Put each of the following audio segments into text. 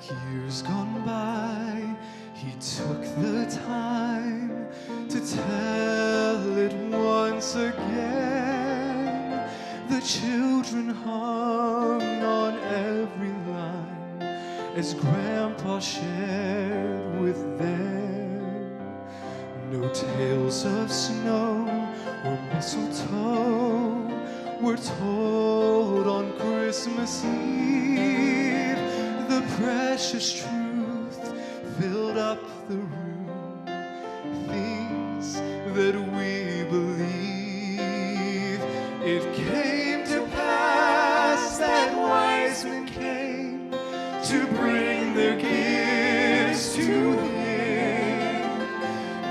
Years gone by, he took the time to tell it once again. The children hung on every line as Grandpa shared with them. No tales of snow or mistletoe were told on Christmas Eve. The precious truth filled up the room, things that we believe. It came to pass that wise men came to bring their gifts to him.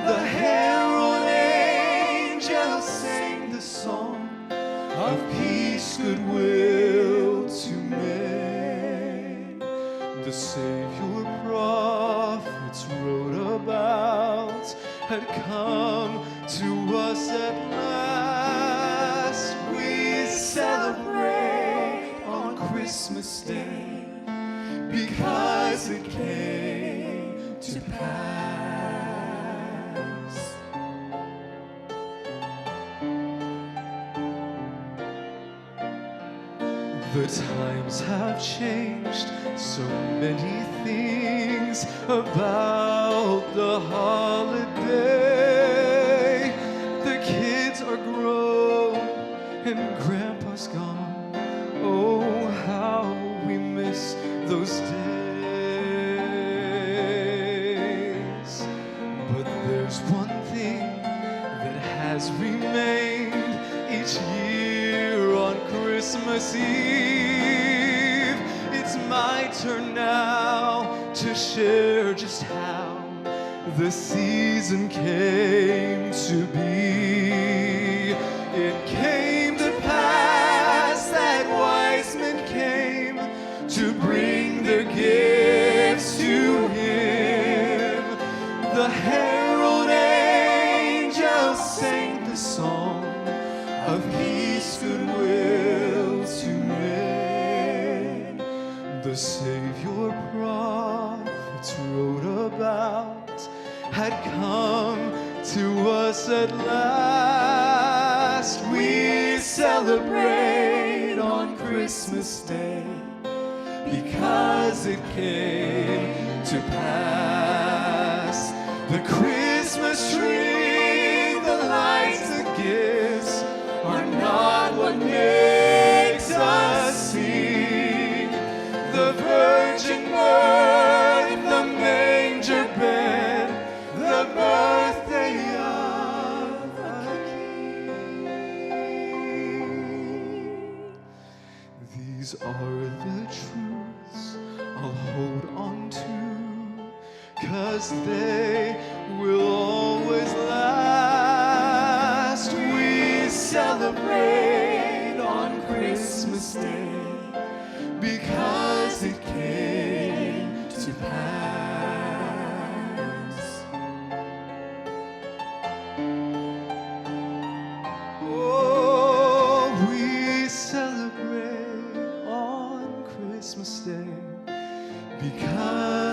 The herald angels sang the song of peace, goodwill to men. The Savior prophets wrote about had come to us at last. We celebrate on Christmas Day because it came to pass. The times have changed so many things about the holiday. The kids are grown and Grandpa's gone. Oh, how we miss those days. But there's one thing that has remained each year on Christmas Eve. It's my turn now to share just how the season came to be. It came to pass that wise men came to bring their gifts to him. The herald angels sang the song of peace, goodwill to men. The Savior prophets wrote about had come to us at last. We celebrate on Christmas Day because it came to pass. The Christmas tree, the lights, the gifts are not what makes us sing. The virgin birth, the manger bed, the birthday of the King. These are the truths I'll hold on to, 'cause they will always last. We celebrate on Christmas Day because it came to pass. Oh, we celebrate on Christmas Day because